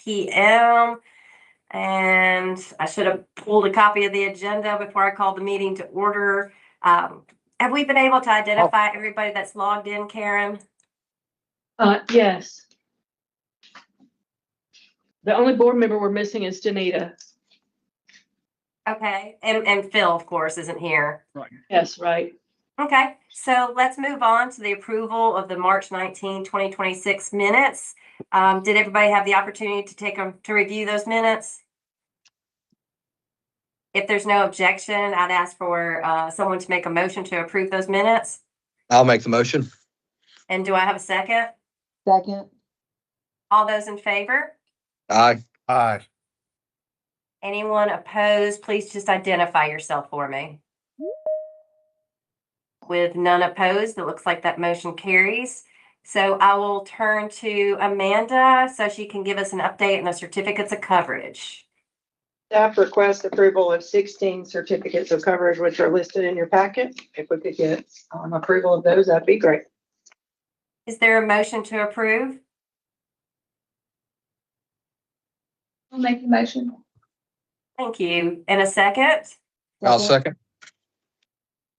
p.m. And I should have pulled a copy of the agenda before I called the meeting to order. Have we been able to identify everybody that's logged in, Karen? Yes. The only board member we're missing is Danita. Okay, and Phil, of course, isn't here. Right. Yes, right. Okay, so let's move on to the approval of the March 19, 2026 minutes. Did everybody have the opportunity to review those minutes? If there's no objection, I'd ask for someone to make a motion to approve those minutes. I'll make the motion. And do I have a second? Second. All those in favor? Aye. Aye. Anyone opposed, please just identify yourself for me. With none opposed, it looks like that motion carries. So I will turn to Amanda so she can give us an update on the certificates of coverage. Staff request approval of 16 certificates of coverage, which are listed in your packet. If we could get approval of those, that'd be great. Is there a motion to approve? I'll make the motion. Thank you. And a second? I'll second.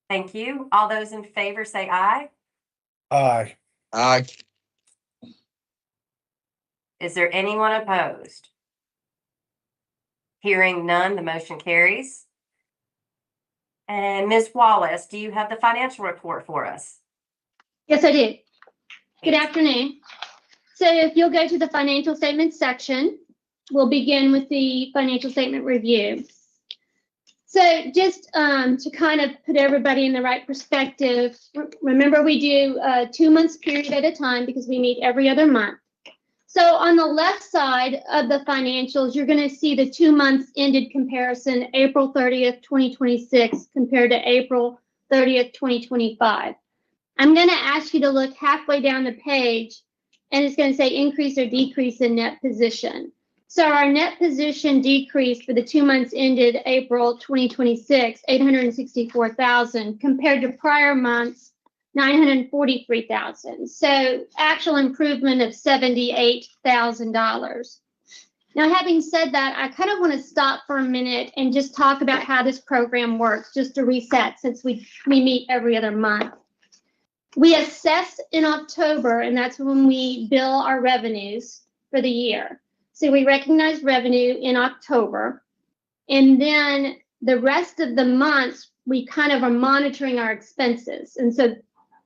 Thank you. All those in favor say aye. Aye. Aye. Is there anyone opposed? Hearing none, the motion carries. And Ms. Wallace, do you have the financial report for us? Yes, I do. Good afternoon. So if you'll go to the financial statements section, we'll begin with the financial statement review. So just to kind of put everybody in the right perspective, remember we do a 2 months period at a time because we meet every other month. So on the left side of the financials, you're going to see the 2 months ended comparison, April 30th, 2026 compared to April 30th, 2025. I'm going to ask you to look halfway down the page and it's going to say increase or decrease in net position. So our net position decreased for the 2 months ended April 2026, $864,000 compared to prior months, $943,000. So actual improvement of $78,000. Now, having said that, I kind of want to stop for a minute and just talk about how this program works, just to reset since we meet every other month. We assess in October, and that's when we bill our revenues for the year. So we recognize revenue in October, and then the rest of the months, we kind of are monitoring our expenses. And so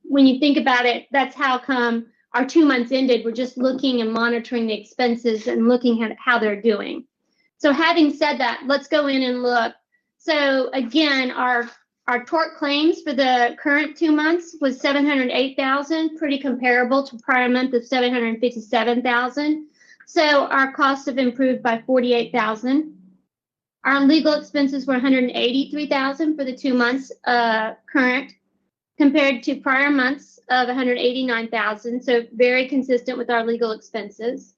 when you think about it, that's how come our 2 months ended. We're just looking and monitoring the expenses and looking at how they're doing. So having said that, let's go in and look. So again, our tort claims for the current 2 months was $708,000, pretty comparable to prior month of $757,000. So our costs have improved by $48,000. Our legal expenses were $183,000 for the 2 months current, compared to prior months of $189,000. So very consistent with our legal expenses.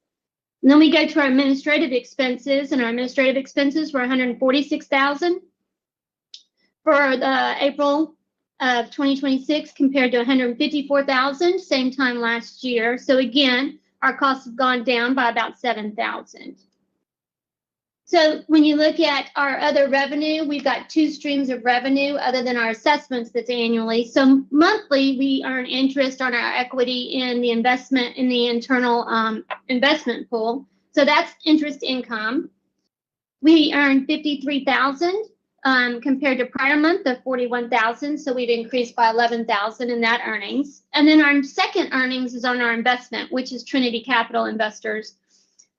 And then we go to our administrative expenses, and our administrative expenses were $146,000 for the April of 2026 compared to $154,000 same time last year. So again, our costs have gone down by about $7,000. So when you look at our other revenue, we've got 2 streams of revenue other than our assessments that's annually. So monthly, we earn interest on our equity in the investment in the internal investment pool. So that's interest income. We earn $53,000 compared to prior month of $41,000. So we've increased by $11,000 in that earnings. And then our second earnings is on our investment, which is Trinity Capital Investors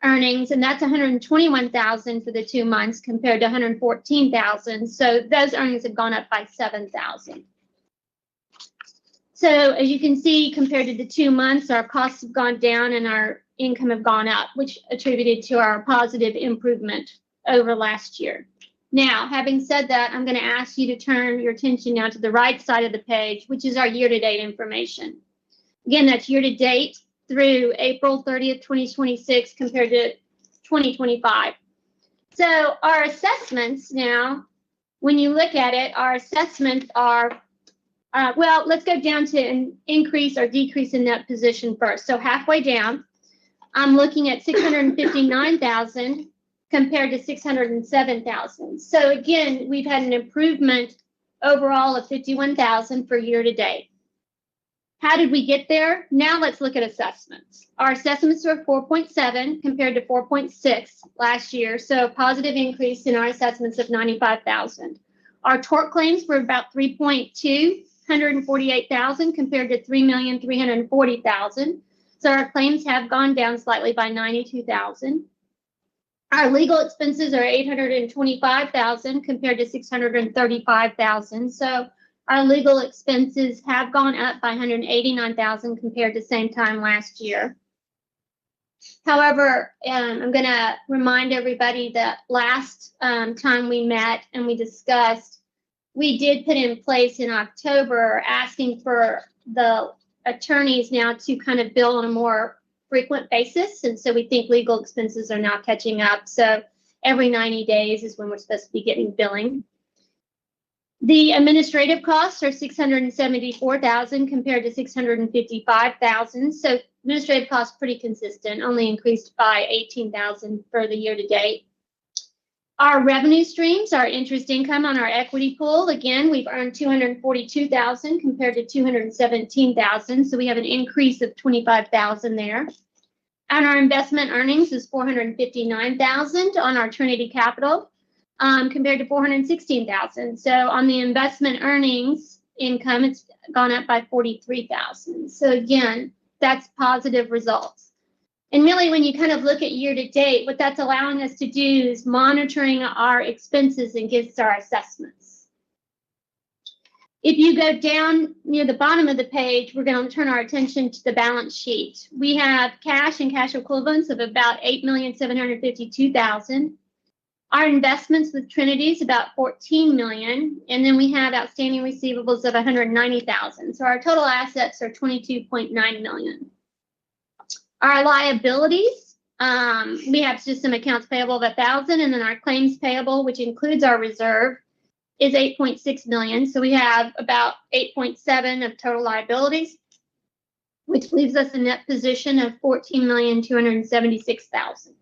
earnings, and that's $121,000 for the 2 months compared to $114,000. So those earnings have gone up by $7,000. So as you can see, compared to the 2 months, our costs have gone down and our income have gone up, which attributed to our positive improvement over last year. Now, having said that, I'm going to ask you to turn your attention now to the right side of the page, which is our year-to-date information. Again, that's year-to-date through April 30th, 2026 compared to 2025. So our assessments now, when you look at it, our assessments are, well, let's go down to an increase or decrease in net position first. So halfway down, I'm looking at 659,000 compared to 607,000. So again, we've had an improvement overall of 51,000 for year to date. How did we get there? Now let's look at assessments. Our assessments are 4.7 compared to 4.6 last year, so a positive increase in our assessments of 95,000. Our tort claims were about 3.2, 148,000 compared to 3,340,000. So our claims have gone down slightly by 92,000. Our legal expenses are 825,000 compared to 635,000. So our legal expenses have gone up by 189,000 compared to same time last year. However, I'm going to remind everybody that last time we met and we discussed, we did put in place in October asking for the attorneys now to kind of bill on a more frequent basis. And so we think legal expenses are now catching up. So every 90 days is when we're supposed to be getting billing. The administrative costs are 674,000 compared to 655,000. So administrative costs pretty consistent, only increased by 18,000 for the year to date. Our revenue streams, our interest income on our equity pool, again, we've earned 242,000 compared to 217,000. So we have an increase of 25,000 there. And our investment earnings is 459,000 on our Trinity Capital. Compared to 416,000. So on the investment earnings income, it's gone up by 43,000. So again, that's positive results. And really, when you kind of look at year to date, what that's allowing us to do is monitoring our expenses against our assessments. If you go down near the bottom of the page, we're going to turn our attention to the balance sheet. We have cash and cash equivalents of about 8,752,000. Our investments with Trinity is about 14 million, and then we have outstanding receivables of 190,000. So our total assets are 22.9 million. Our liabilities, we have just some accounts payable of 1,000, and then our claims payable, which includes our reserve, is 8.6 million. So we have about 8.7 of total liabilities, which leaves us a net position of 14,276,000.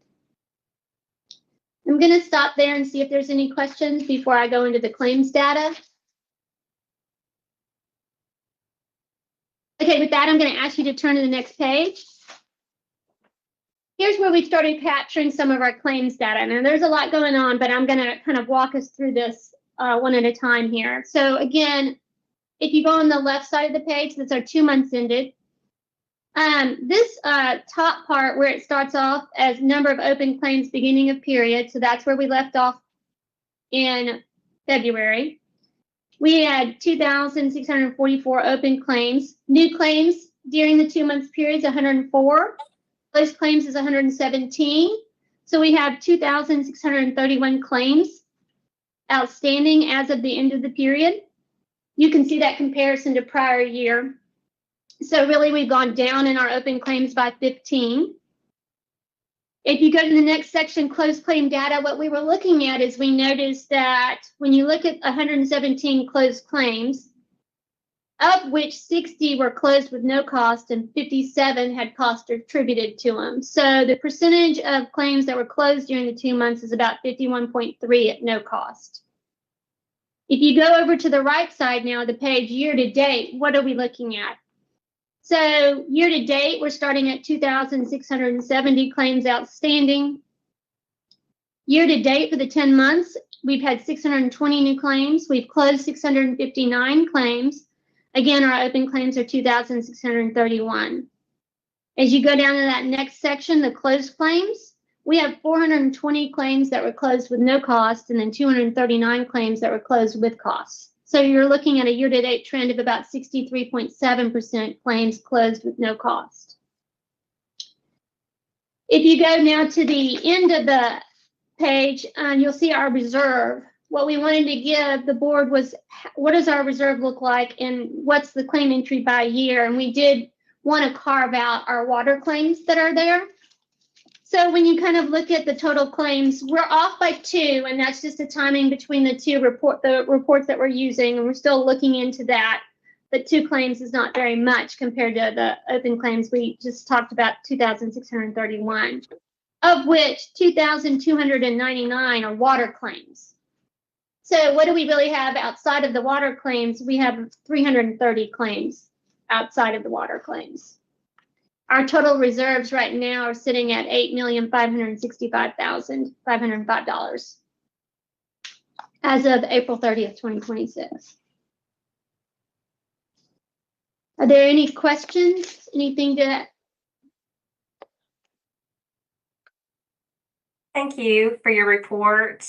I'm going to stop there and see if there's any questions before I go into the claims data. Okay, with that, I'm going to ask you to turn to the next page. Here's where we started capturing some of our claims data. Now, there's a lot going on, but I'm going to kind of walk us through this one at a time here. So again, if you go on the left side of the page, that's our 2 months ended. This top part where it starts off as number of open claims beginning of period, so that's where we left off in February. We had 2,644 open claims. New claims during the 2 months period is 104. Closed claims is 117. So we have 2,631 claims outstanding as of the end of the period. You can see that comparison to prior year. So really, we've gone down in our open claims by 15. If you go to the next section, closed claim data, what we were looking at is we noticed that when you look at 117 closed claims, of which 60 were closed with no cost and 57 had cost attributed to them. So the percentage of claims that were closed during the 2 months is about 51.3 at no cost. If you go over to the right side now, the page year to date, what are we looking at? So year to date, we're starting at 2,670 claims outstanding. Year to date for the 10 months, we've had 620 new claims. We've closed 659 claims. Again, our open claims are 2,631. As you go down to that next section, the closed claims, we have 420 claims that were closed with no cost and then 239 claims that were closed with costs. So you're looking at a year-to-date trend of about 63.7% claims closed with no cost. If you go now to the end of the page, you'll see our reserve. What we wanted to give the board was, what does our reserve look like and what's the claim entry by year? And we did want to carve out our water claims that are there. So when you kind of look at the total claims, we're off by 2, and that's just the timing between the two reports that we're using, and we're still looking into that. but 2 claims is not very much compared to the open claims we just talked about, 2,631, of which 2,299 are water claims. So what do we really have outside of the water claims? We have 330 claims outside of the water claims. Our total reserves right now are sitting at $8,565,505 as of April 30th, 2026. Are there any questions? Anything to? Thank you for your report.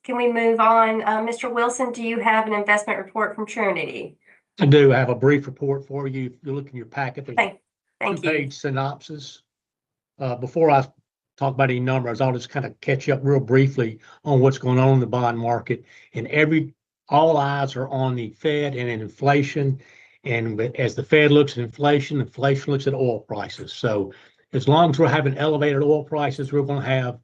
Can we move on? Mr. Wilson, do you have an investment report from Trinity? I do have a brief report for you. If you look in your packet, there's a Thank you. two-page synopsis. Before I talk about any numbers, I'll just kind of catch you up real briefly on what's going on in the bond market. And all eyes are on the Fed and inflation. And as the Fed looks at inflation, inflation looks at oil prices. So as long as we're having elevated oil prices, we're going to have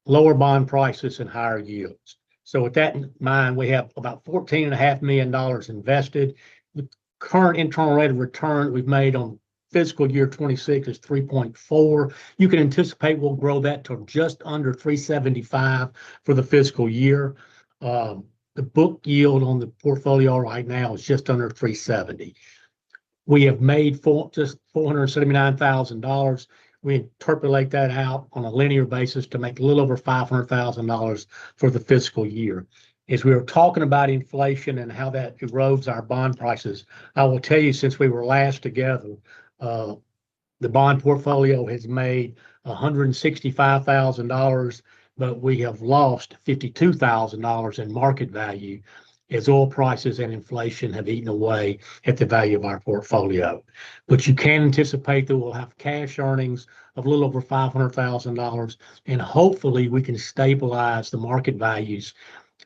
lower bond prices and higher yields. So with that in mind, we have about $14.5 million invested. The current internal rate of return we've made on fiscal year 26 is 3.4. You can anticipate we'll grow that to just under 375 for the fiscal year. The book yield on the portfolio right now is just under 370. We have made just $479,000. We interpolate that out on a linear basis to make a little over $500,000 for the fiscal year. As we were talking about inflation and how that erodes our bond prices, I will tell you, since we were last together, the bond portfolio has made $165,000, but we have lost $52,000 in market value as oil prices and inflation have eaten away at the value of our portfolio. But you can anticipate that we'll have cash earnings of a little over $500,000, and hopefully we can stabilize the market values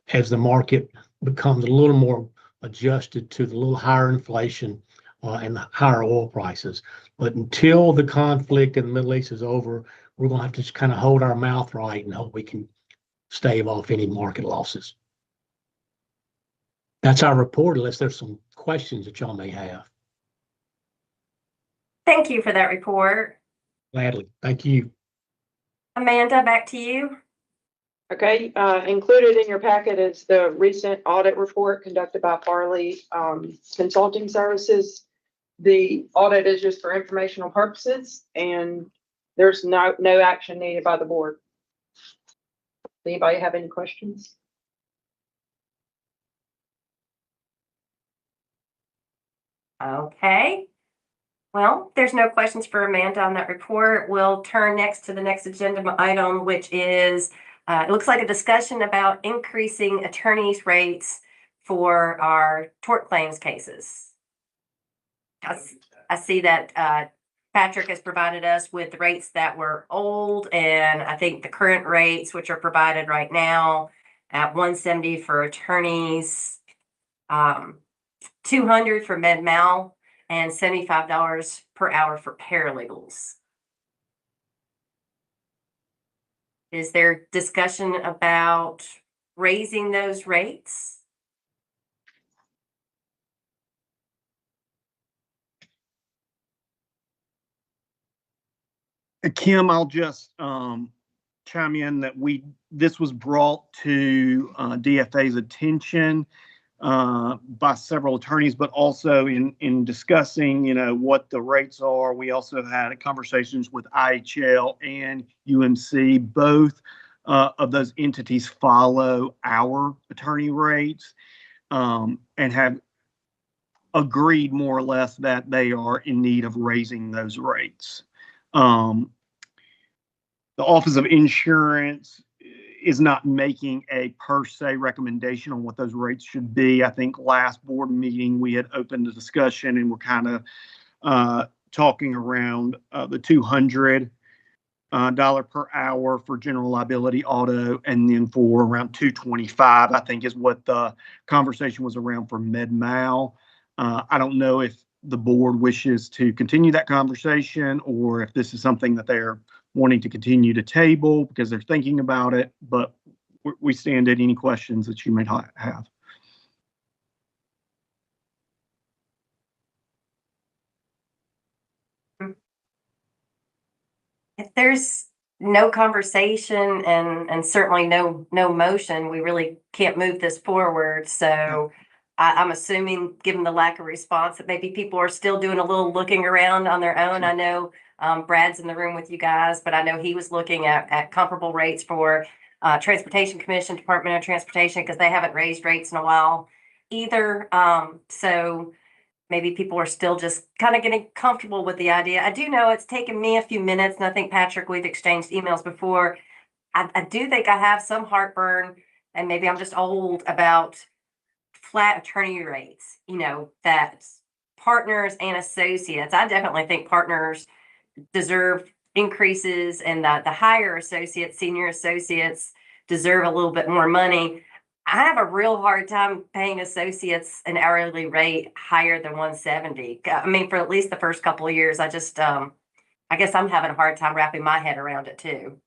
as the market becomes a little more adjusted to the little higher inflation and the higher oil prices. But until the conflict in the Middle East is over, we're going to have to just kind of hold our mouth right and hope we can stave off any market losses. That's our report, unless there's some questions that y'all may have. Thank you for that report. Gladly. Thank you. Amanda, back to you. Okay, included in your packet is the recent audit report conducted by Farley Consulting Services. The audit is just for informational purposes, and there's no action needed by the board. Anybody have any questions? Okay. Well, there's no questions for Amanda on that report. We'll turn next to the next agenda item, which is, it looks like a discussion about increasing attorneys' rates for our tort claims cases. I see that Patrick has provided us with rates that were old, and I think the current rates, which are provided right now at $170 for attorneys, $200 for med mal, and $75 per hour for paralegals. Is there discussion about raising those rates? Kim, I'll just chime in that this was brought to DFA's attention by several attorneys, but also in discussing, what the rates are. We also had conversations with IHL and UMC. Both of those entities follow our attorney rates and have agreed more or less that they are in need of raising those rates. The Office of Insurance is not making a per se recommendation on what those rates should be. I think last board meeting we had opened the discussion and we're kind of talking around the $200 per hour for general liability auto, and then for around $225, I think, is what the conversation was around for med mal. I don't know if the board wishes to continue that conversation or if this is something that they're wanting to continue to table because they're thinking about it, but we stand at any questions that you may have. there's no conversation and certainly no motion, we really can't move this forward. So I'm assuming, given the lack of response, that maybe people are still doing a little looking around on their own. I know Brad's in the room with you guys, but I know he was looking at comparable rates for Transportation Commission, Department of Transportation, because they haven't raised rates in a while either. So maybe people are still just kind of getting comfortable with the idea. I do know it's taken me a few minutes, and I think, Patrick, we've exchanged emails before. I do think I have some heartburn, and maybe I'm just old, about flat attorney rates, that partners and associates. I definitely think partners deserve increases, and the higher associates, senior associates, deserve a little bit more money. I have a real hard time paying associates an hourly rate higher than 170. I mean, for at least the first couple of years, I just, I guess I'm having a hard time wrapping my head around it too.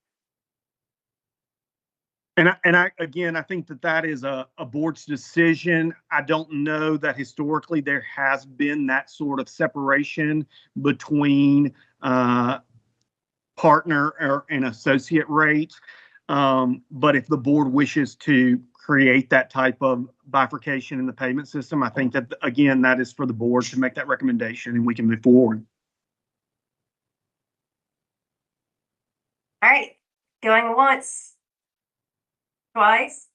And I think that is a board's decision. I don't know that historically there has been that sort of separation between partner and associate rates. But if the board wishes to create that type of bifurcation in the payment system, I think that, again, that is for the board to make that recommendation, and we can move forward. All right, going once, twice.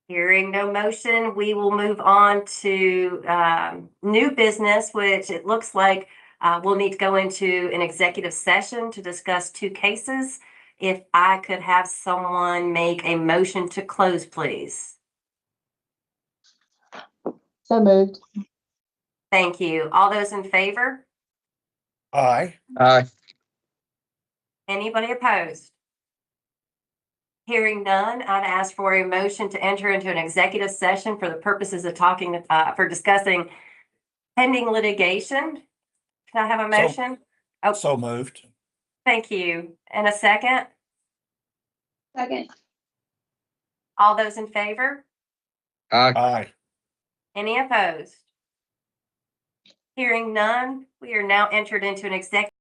Hearing no motion, we will move on to new business, which it looks like we'll need to go into an executive session to discuss 2 cases. If I could have someone make a motion to close, please. So moved. Thank you. All those in favor? Aye. Anybody opposed? Hearing none, I'd ask for a motion to enter into an executive session for the purposes of for discussing pending litigation. Can I have a motion? So moved. Thank you. And a second? Second. All those in favor? Aye. Any opposed? Hearing none, we are now entered into an executive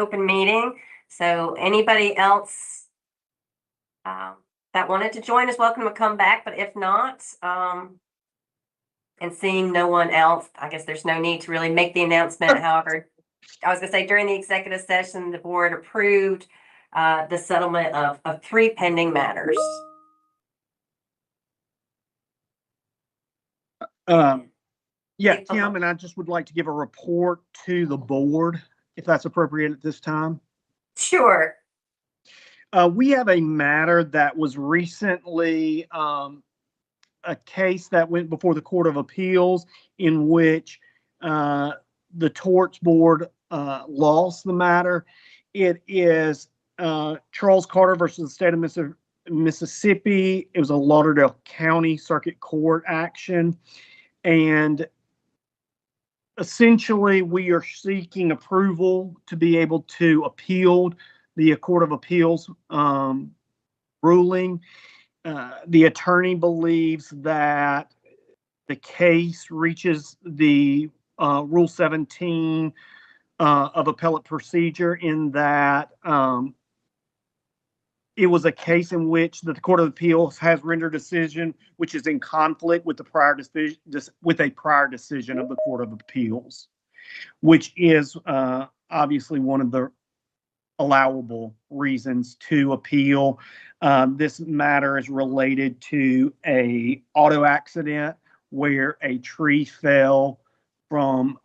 open meeting. So anybody else that wanted to join is welcome to come back, but if not, and seeing no one else, I guess there's no need to really make the announcement. However, I was gonna say during the executive session, the board approved the settlement of 3 pending matters. Yeah, Kim, and I just would like to give a report to the board, if that's appropriate at this time. Sure. We have a matter that was recently a case that went before the Court of Appeals in which the Torts Board lost the matter. It is Charles Carter versus the state of Mississippi. It was a Lauderdale County Circuit Court action. And essentially, we are seeking approval to be able to appeal the Court of Appeals ruling. The attorney believes that the case reaches the Rule 17 of appellate procedure in that it was a case in which the Court of Appeals has rendered a decision which is in conflict with the prior decision, with a prior decision of the Court of Appeals, which is obviously one of the allowable reasons to appeal. This matter is related to a auto accident where a tree fell from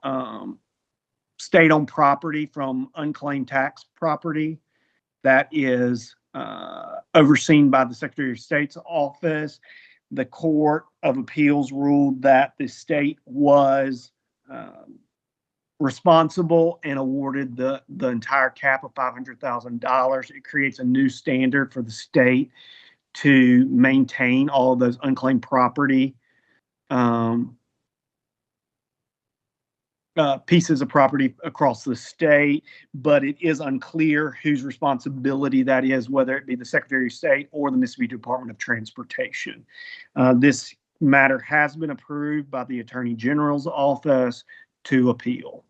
state-owned property, from unclaimed tax property that is overseen by the Secretary of State's office. The Court of Appeals ruled that the state was responsible and awarded the entire cap of $500,000. It creates a new standard for the state to maintain all of those unclaimed property pieces of property across the state, but it is unclear whose responsibility that is, whether it be the Secretary of State or the Mississippi Department of Transportation. This matter has been approved by the Attorney General's office to appeal.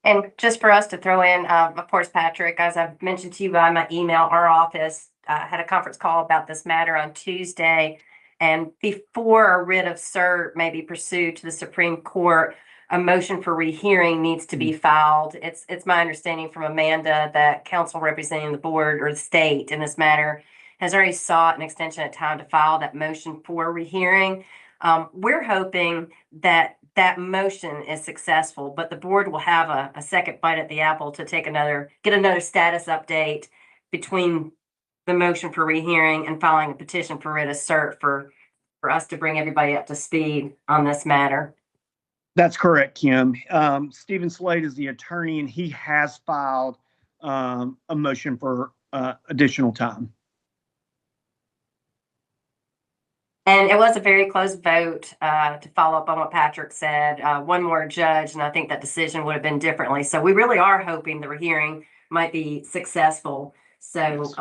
And just for us to throw in, of course, Patrick, as I've mentioned to you by my email, our office had a conference call about this matter on Tuesday. And before a writ of cert may be pursued to the Supreme Court, a motion for rehearing needs to be filed. It's my understanding from Amanda that counsel representing the board or the state in this matter has already sought an extension of time to file that motion for rehearing. We're hoping that that motion is successful, but the board will have a second bite at the apple to get another status update between the motion for rehearing and filing a petition for writ of cert for us to bring everybody up to speed on this matter. That's correct, Kim. Stephen Slade is the attorney, and he has filed a motion for additional time. And it was a very close vote to follow up on what Patrick said. One more judge, and I think that decision would have been differently. So we really are hoping the rehearing might be successful. So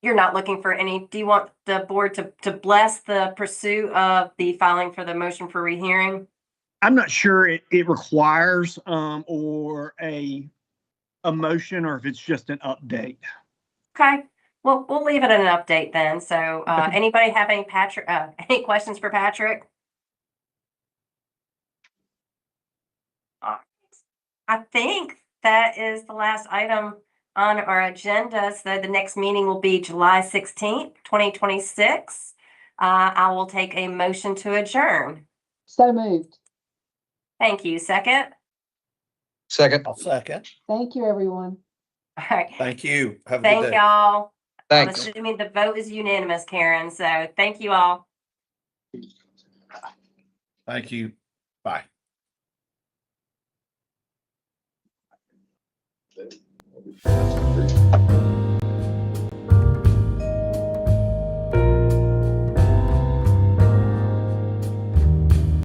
you're not looking for any, do you want the board to bless the pursuit of the filing for the motion for rehearing? I'm not sure it requires or a motion, or if it's just an update. Okay, well, we'll leave it an update then. So anybody have any any questions for Patrick? I think that is the last item on our agenda. So the next meeting will be July 16th, 2026. I will take a motion to adjourn. So moved. Thank you. Second? Second. I'll second. Thank you, everyone. All right. Thank you. Have a good Thank day. y'all. I'm Thanks. assuming the vote is unanimous, Karen. So thank you all. Thank you. Bye. That's